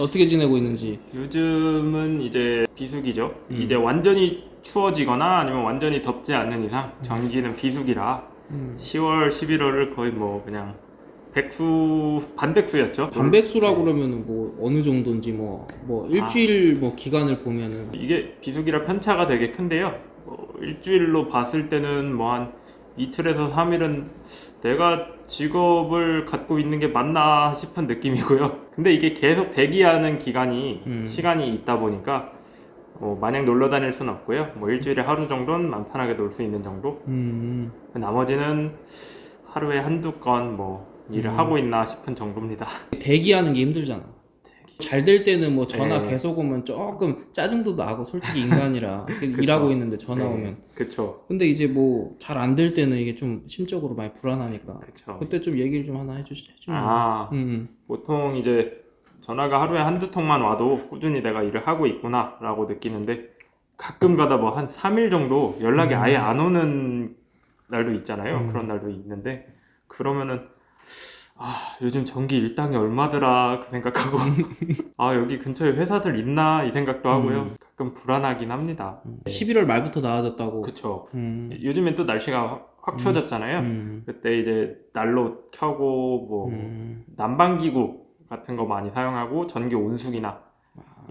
어떻게 지내고 있는지. 요즘은 이제 비수기죠. 이제 완전히 추워지거나 아니면 완전히 덥지 않는 이상 전기는 비수기라 10월, 11월을 거의 뭐 그냥 반백수였죠. 반백수라고 그러면은 뭐 어느 정도인지 뭐 일주일 뭐 기간을 보면은 이게 비수기라 편차가 되게 큰데요. 일주일로 봤을 때는 뭐 한 이틀에서 3일은 내가 직업을 갖고 있는 게 맞나 싶은 느낌이고요. 근데 이게 계속 대기하는 시간이 있다 보니까 마냥 놀러 다닐 순 없고요. 뭐 일주일에 하루 정도는 맘 편하게 놀 수 있는 정도. 나머지는 하루에 한두 건 일을 하고 있나 싶은 정도입니다. 대기하는 게 힘들잖아. 잘 될 때는 뭐 전화 네. 계속 오면 조금 짜증도 나고, 솔직히 인간이라 일하고 있는데 전화 오면. 그쵸. 근데 이제 뭐 잘 안 될 때는 이게 좀 심적으로 많이 불안하니까. 그쵸. 그때 좀 얘기를 좀 하나 해주면. 보통 이제 전화가 하루에 한두 통만 와도 꾸준히 내가 일을 하고 있구나 라고 느끼는데, 가끔 가다 뭐 한 3일 정도 연락이 아예 안 오는 날도 있잖아요. 그런 날도 있는데, 그러면은 요즘 전기 일당이 얼마더라 그 생각하고 여기 근처에 회사들 있나 이 생각도 하고요. 가끔 불안하긴 합니다. 11월 말부터 나아졌다고. 그쵸. 요즘엔 또 날씨가 확 추워졌잖아요. 그때 이제 난로 켜고 난방기구 같은 거 많이 사용하고, 전기 온수기나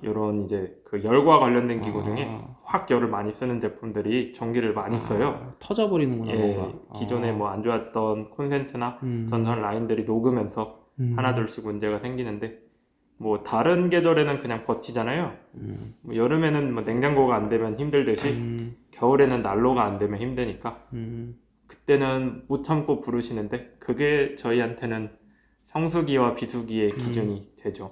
이런 이제 그 열과 관련된 기구 중에 확 열을 많이 쓰는 제품들이 전기를 많이 써요. 터져버리는구나, 뭔가. 기존에 뭐 안 좋았던 콘센트나 전선 라인들이 녹으면서 하나둘씩 문제가 생기는데, 뭐 다른 계절에는 그냥 버티잖아요. 뭐 여름에는 뭐 냉장고가 안 되면 힘들듯이 겨울에는 난로가 안 되면 힘드니까 그때는 못 참고 부르시는데, 그게 저희한테는 성수기와 비수기의 기준이 되죠.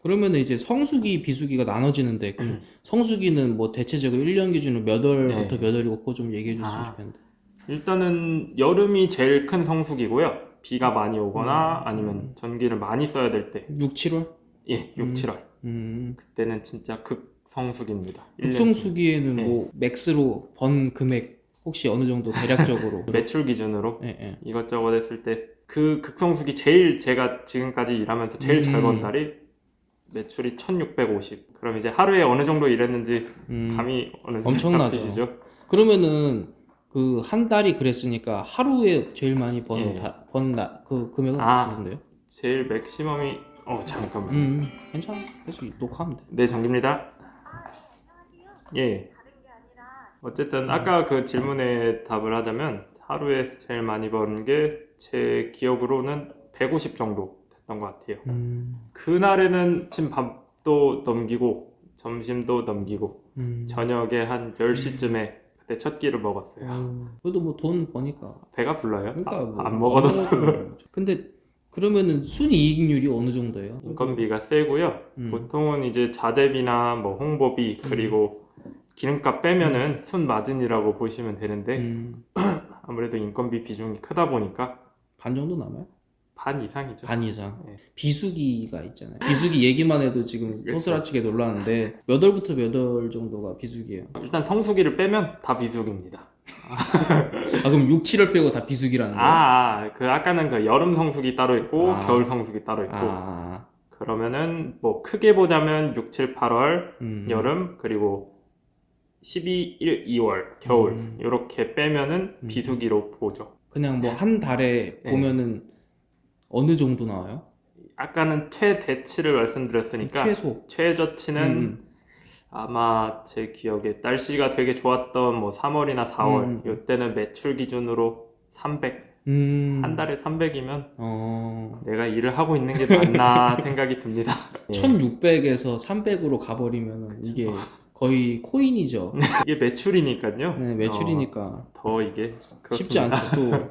그러면 이제 성수기, 비수기가 나눠지는데, 그 성수기는 뭐 대체적으로 1년 기준으로 몇 월부터 몇 월이고, 그거 좀 얘기해 줬으면 좋겠는데. 일단은 여름이 제일 큰 성수기고요. 비가 많이 오거나 아니면 전기를 많이 써야 될 때. 6, 7월? 6, 7월. 그때는 진짜 극성수기입니다. 극성수기에는 뭐 맥스로 번 금액 혹시 어느 정도 대략적으로 매출 기준으로 예. 이것저것 했을 때 그 극성수기, 제일 제가 지금까지 일하면서 제일 잘 번 달이 매출이 1650. 그럼 이제 하루에 어느 정도 일했는지 감이 어느 정도 엄청나죠. 잡히시죠? 그러면은 그 한 달이 그랬으니까 하루에 제일 많이 그 금액은 어떤데요? 제일 맥시멈이 잠깐만. 괜찮아. 계속 녹화하면 돼. 네, 정기입니다. 예. 어쨌든 아까 그 질문에 답을 하자면, 하루에 제일 많이 버는 게 제 기억으로는 150 정도 됐던 것 같아요. 그날에는 아침 밥도 넘기고 점심도 넘기고 저녁에 한 10시쯤에 그때 첫 끼를 먹었어요. 그래도 뭐 돈 버니까. 배가 불러요? 그러니까 뭐 안 먹어도. 근데 그러면은 순이익률이 어느 정도예요? 인건비가 세고요. 보통은 이제 자재비나 뭐 홍보비 그리고 기름값 빼면은 순마진이라고 보시면 되는데, 아무래도 인건비 비중이 크다 보니까 반 정도 남아요? 반 이상이죠. 반 이상. 네. 비수기가 있잖아요. 비수기 얘기만 해도 지금 소스라치게 놀라는데, 몇 월부터 몇 월 정도가 비수기예요? 일단 성수기를 빼면 다 비수기입니다. 그럼 6, 7월 빼고 다 비수기라는 거예요? 그 아까는 그 여름 성수기 따로 있고 겨울 성수기 따로 있고. 그러면은 뭐 크게 보자면 6, 7, 8월 여름, 그리고 12, 1, 2월 겨울, 이렇게 빼면은 비수기로 보죠. 그냥 뭐 한 달에 보면은 어느 정도 나와요? 아까는 최대치를 말씀드렸으니까 최저치는 아마 제 기억에 날씨가 되게 좋았던 뭐 3월이나 4월 이때는 매출 기준으로 300. 한 달에 300이면 내가 일을 하고 있는 게 맞나 생각이 듭니다. 1600에서 300으로 가버리면 이게 거의 코인이죠. 이게 매출이니까요. 네, 매출이니까 더 이게 쉽지 않죠. 또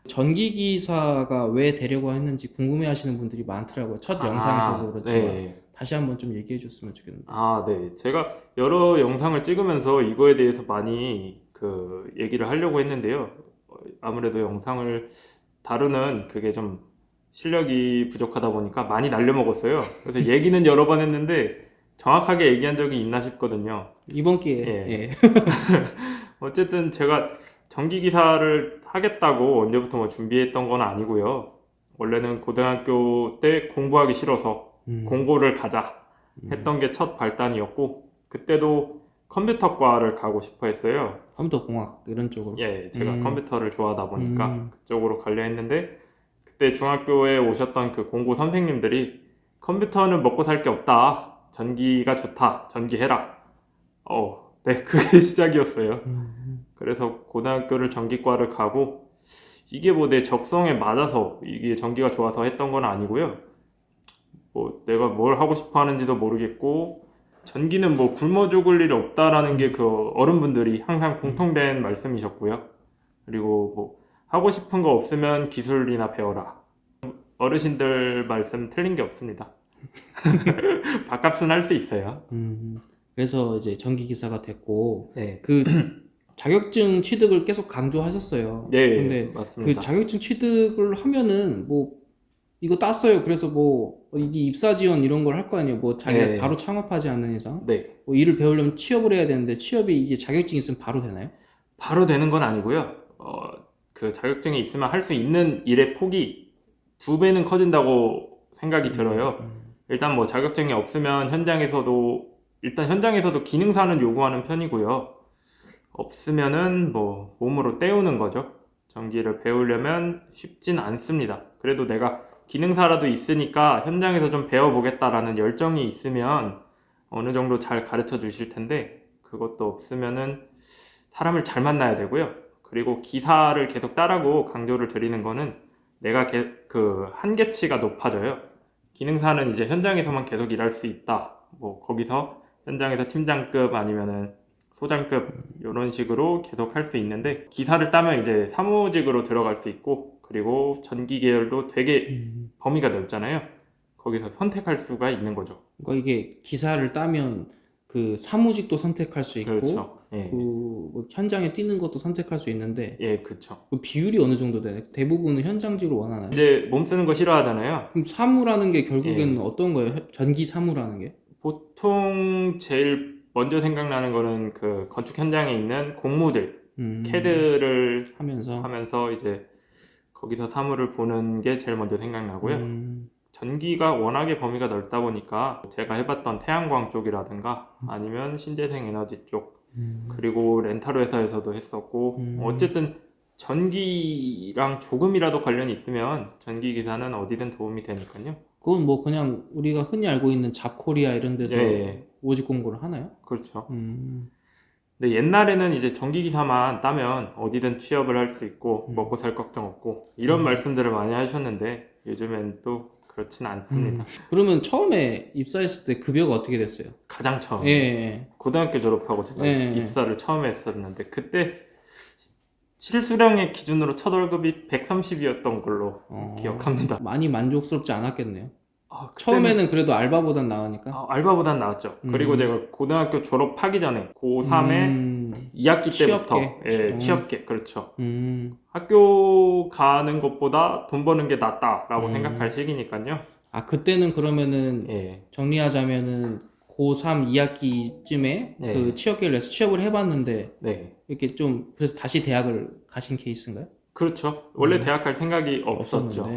전기기사가 왜 되려고 했는지 궁금해하시는 분들이 많더라고요. 첫 영상에서도 그렇지만 다시 한번 좀 얘기해 줬으면 좋겠는데. 네. 제가 여러 영상을 찍으면서 이거에 대해서 많이 그 얘기를 하려고 했는데요. 아무래도 영상을 다루는 그게 좀 실력이 부족하다 보니까 많이 날려먹었어요. 그래서 얘기는 여러 번 했는데 정확하게 얘기한 적이 있나 싶거든요. 이번 기회에. 어쨌든 제가 전기기사를 하겠다고 언제부터 뭐 준비했던 건 아니고요. 원래는 고등학교 때 공부하기 싫어서 공고를 가자 했던 게 첫 발단이었고 그때도 컴퓨터과를 가고 싶어 했어요. 컴퓨터 공학 이런 쪽으로. 예, 제가 컴퓨터를 좋아하다 보니까 그쪽으로 가려 했는데 그때 중학교에 오셨던 그 공고 선생님들이 컴퓨터는 먹고 살 게 없다. 전기가 좋다. 전기해라. 네, 그게 시작이었어요. 그래서 고등학교를 전기과를 가고 이게 뭐 내 적성에 맞아서 이게 전기가 좋아서 했던 건 아니고요. 뭐 내가 뭘 하고 싶어 하는지도 모르겠고 전기는 뭐 굶어 죽을 일이 없다라는 게 그 어른분들이 항상 공통된 말씀이셨고요. 그리고 뭐 하고 싶은 거 없으면 기술이나 배워라. 어르신들 말씀 틀린 게 없습니다. 밥값은 할 수 있어요. 그래서 이제 전기기사가 됐고, 네. 그 자격증 취득을 계속 강조하셨어요. 네, 근데 맞습니다. 그 자격증 취득을 하면은 뭐 이거 땄어요. 그래서 뭐 이게 입사 지원 이런 걸 할 거 아니에요. 뭐 자기가 네. 바로 창업하지 않는 이상. 네. 뭐 일을 배우려면 취업을 해야 되는데 취업이 이게 자격증 있으면 바로 되나요? 바로 되는 건 아니고요. 그 자격증이 있으면 할 수 있는 일의 폭이 2배는 커진다고 생각이 들어요. 일단 뭐 자격증이 없으면 현장에서도 기능사는 요구하는 편이고요. 없으면은 뭐 몸으로 때우는 거죠. 전기를 배우려면 쉽진 않습니다. 그래도 내가 기능사라도 있으니까 현장에서 좀 배워보겠다라는 열정이 있으면 어느 정도 잘 가르쳐 주실 텐데 그것도 없으면은 사람을 잘 만나야 되고요. 그리고 기사를 계속 따라고 강조를 드리는 거는 내가 그 한계치가 높아져요. 기능사는 이제 현장에서만 계속 일할 수 있다. 뭐 거기서 현장에서 팀장급 아니면은 소장급 이런 식으로 계속 할 수 있는데 기사를 따면 이제 사무직으로 들어갈 수 있고 그리고 전기 계열도 되게 범위가 넓잖아요. 거기서 선택할 수가 있는 거죠. 그러니까 이게 기사를 따면 그 사무직도 선택할 수 있고, 그렇죠. 예. 뭐 현장에 뛰는 것도 선택할 수 있는데, 예, 그렇죠. 그 비율이 어느 정도 되나요? 대부분은 현장직을 원하나요? 이제 몸 쓰는 거 싫어하잖아요. 그럼 사무라는 게 결국에는 어떤 거예요? 전기 사무라는 게? 보통 제일 먼저 생각나는 거는 그 건축 현장에 있는 공무들, 캐드를 하면서 이제 거기서 사무를 보는 게 제일 먼저 생각나고요. 전기가 워낙에 범위가 넓다 보니까 제가 해봤던 태양광 쪽이라든가 아니면 신재생 에너지 쪽 그리고 렌탈 회사에서도 했었고 어쨌든 전기랑 조금이라도 관련이 있으면 전기 기사는 어디든 도움이 되니까요. 그건 뭐 그냥 우리가 흔히 알고 있는 잡코리아 이런 데서 모집 공고를 하나요? 그렇죠. 근데 옛날에는 이제 전기 기사만 따면 어디든 취업을 할 수 있고 먹고 살 걱정 없고 이런 말씀들을 많이 하셨는데 요즘엔 또 그렇진 않습니다. 그러면 처음에 입사했을 때 급여가 어떻게 됐어요? 가장 처음 예. 고등학교 졸업하고 제가 예. 입사를 처음 했었는데 그때 실수령의 기준으로 첫 월급이 130이었던 걸로 기억합니다. 많이 만족스럽지 않았겠네요. 그때는 처음에는 그래도 알바보단 나으니까. 알바보단 나았죠. 그리고 제가 고등학교 졸업하기 전에 고3에 2학기 때부터 취업계 그렇죠. 학교 가는 것보다 돈 버는 게 낫다라고 생각할 시기니까요. 그때는 그러면은 정리하자면은 고3 2학기쯤에 그 취업계를 내서 취업을 해봤는데 이렇게 좀 그래서 다시 대학을 가신 케이스인가요? 그렇죠. 원래 대학 갈 생각이 없었죠.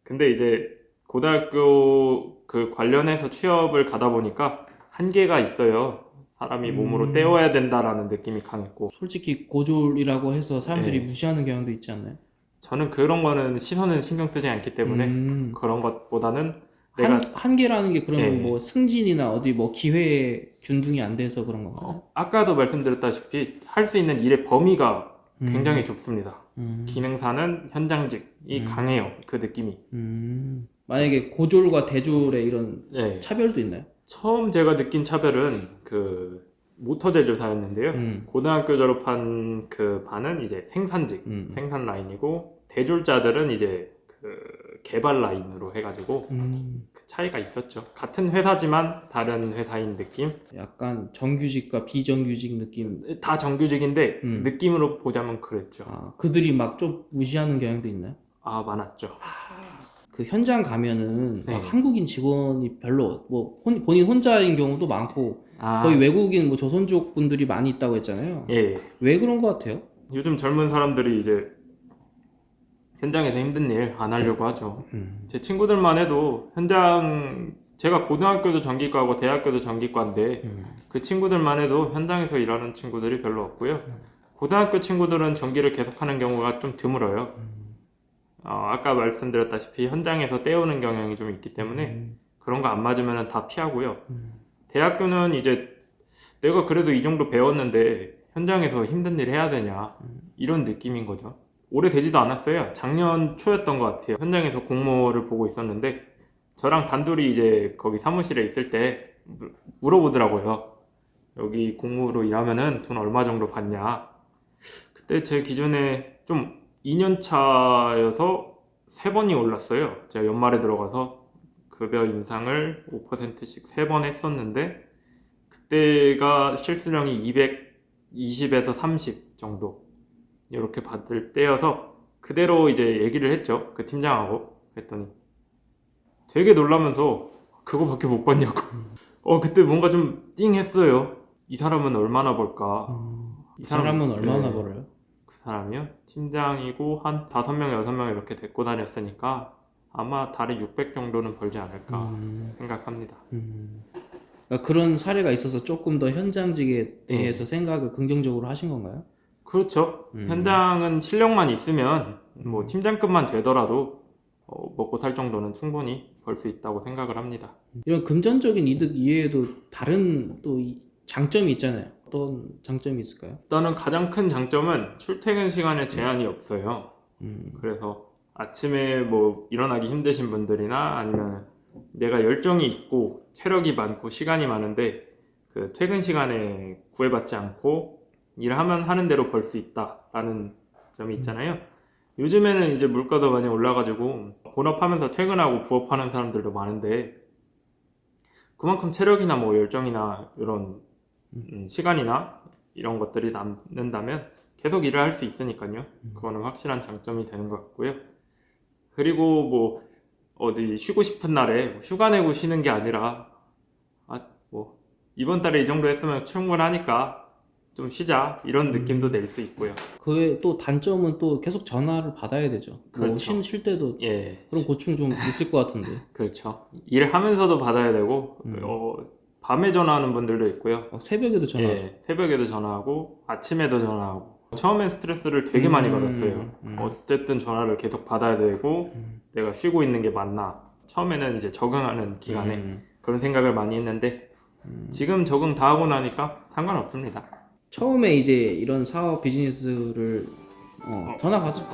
근데 이제 고등학교 그 관련해서 취업을 가다 보니까 한계가 있어요. 사람이 몸으로 때워야 된다라는 느낌이 강했고 솔직히 고졸이라고 해서 사람들이 무시하는 경향도 있지 않나요? 저는 그런 거는 시선은 신경 쓰지 않기 때문에 그런 것보다는 내가 한계라는 게 그러면 뭐 승진이나 어디 뭐 기회에 균등이 안 돼서 그런 건가요? 아까도 말씀드렸다시피 할 수 있는 일의 범위가 굉장히 좁습니다. 기능사는 현장직이 강해요. 그 느낌이. 만약에 고졸과 대졸의 이런 차별도 있나요? 처음 제가 느낀 차별은 그 모터 제조사였는데요. 고등학교 졸업한 그 반은 이제 생산직, 생산 라인이고 대졸자들은 이제 그 개발 라인으로 해가지고 그 차이가 있었죠. 같은 회사지만 다른 회사인 느낌? 약간 정규직과 비정규직 느낌? 다 정규직인데 느낌으로 보자면 그랬죠. 그들이 막 좀 무시하는 경향도 있나요? 많았죠. 그 현장 가면은 막 한국인 직원이 별로 뭐 본인 혼자인 경우도 많고 거의 외국인 뭐 조선족 분들이 많이 있다고 했잖아요. 왜 그런 것 같아요? 요즘 젊은 사람들이 이제 현장에서 힘든 일 안 하려고 하죠. 제 친구들만 해도 현장 제가 고등학교도 전기과고 대학교도 전기과인데 그 친구들만 해도 현장에서 일하는 친구들이 별로 없고요. 고등학교 친구들은 전기를 계속하는 경우가 좀 드물어요. 아까 말씀드렸다시피 현장에서 때우는 경향이 좀 있기 때문에 그런 거 안 맞으면 다 피하고요. 대학교는 이제 내가 그래도 이 정도 배웠는데 현장에서 힘든 일 해야 되냐 이런 느낌인 거죠. 오래되지도 않았어요. 작년 초였던 것 같아요. 현장에서 공모를 보고 있었는데 저랑 단둘이 이제 거기 사무실에 있을 때 물어보더라고요. 여기 공무로 일하면은 돈 얼마 정도 받냐. 그때 제 기준에 좀 2년 차여서 3번이 올랐어요. 제가 연말에 들어가서 급여 인상을 5%씩 3번 했었는데 그때가 실수령이 220에서 30 정도 이렇게 받을 때여서 그대로 이제 얘기를 했죠. 그 팀장하고. 그랬더니 되게 놀라면서 그거밖에 못 받냐고. 그때 뭔가 좀 띵했어요. 이 사람은 얼마나 벌까. 이 사람은 얼마나 벌어요? 그 사람이요? 팀장이고 한 5명, 6명 이렇게 데리고 다녔으니까 아마 달에 600 정도는 벌지 않을까 생각합니다. 그러니까 그런 사례가 있어서 조금 더 현장직에 대해서 생각을 긍정적으로 하신 건가요? 그렇죠. 현장은 실력만 있으면 뭐 팀장급만 되더라도 먹고 살 정도는 충분히 벌 수 있다고 생각을 합니다. 이런 금전적인 이득 이외에도 다른 또 장점이 있잖아요. 어떤 장점이 있을까요? 일단은 가장 큰 장점은 출퇴근 시간에 제한이 없어요. 그래서 아침에 뭐 일어나기 힘드신 분들이나 아니면 내가 열정이 있고 체력이 많고 시간이 많은데 그 퇴근 시간에 구애받지 않고 일하면 하는 대로 벌 수 있다라는 점이 있잖아요. 요즘에는 이제 물가도 많이 올라가지고 본업하면서 퇴근하고 부업하는 사람들도 많은데 그만큼 체력이나 뭐 열정이나 이런 시간이나 이런 것들이 남는다면 계속 일을 할 수 있으니까요. 그거는 확실한 장점이 되는 것 같고요. 그리고 뭐 어디 쉬고 싶은 날에 휴가 내고 쉬는 게 아니라 뭐 이번 달에 이 정도 했으면 충분하니까 좀 쉬자 이런 느낌도 낼 수 있고요. 그 외에 또 단점은 또 계속 전화를 받아야 되죠. 그렇죠. 뭐 쉴 때도 그런 고충 좀 있을 것 같은데. 그렇죠. 일하면서도 받아야 되고 밤에 전화하는 분들도 있고요. 새벽에도 전화하죠. 새벽에도 전화하고 아침에도 전화하고. 처음엔 스트레스를 되게 많이 받았어요. 어쨌든 전화를 계속 받아야 되고 내가 쉬고 있는 게 맞나. 처음에는 이제 적응하는 기간에 그런 생각을 많이 했는데 지금 적응 다 하고 나니까 상관없습니다. 처음에 이제 이런 사업 비즈니스를 전화 받죠.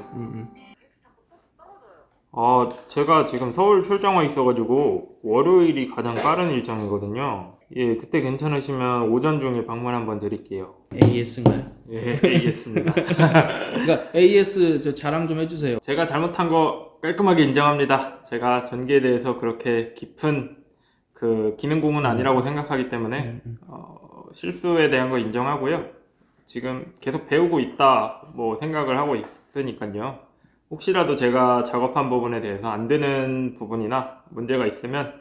제가 지금 서울 출장 와 있어가지고 월요일이 가장 빠른 일정이거든요. 예, 그때 괜찮으시면 오전 중에 방문 한번 드릴게요. AS인가요? 예, AS입니다. 그러니까 AS 저 자랑 좀 해주세요. 제가 잘못한 거 깔끔하게 인정합니다. 제가 전기에 대해서 그렇게 깊은 그 기능공은 아니라고 생각하기 때문에 실수에 대한 거 인정하고요. 지금 계속 배우고 있다 뭐 생각을 하고 있으니까요. 혹시라도 제가 작업한 부분에 대해서 안 되는 부분이나 문제가 있으면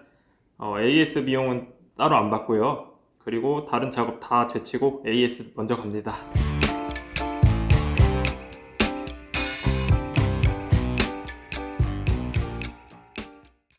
AS 비용은 따로 안 받고요. 그리고 다른 작업 다 제치고 AS 먼저 갑니다.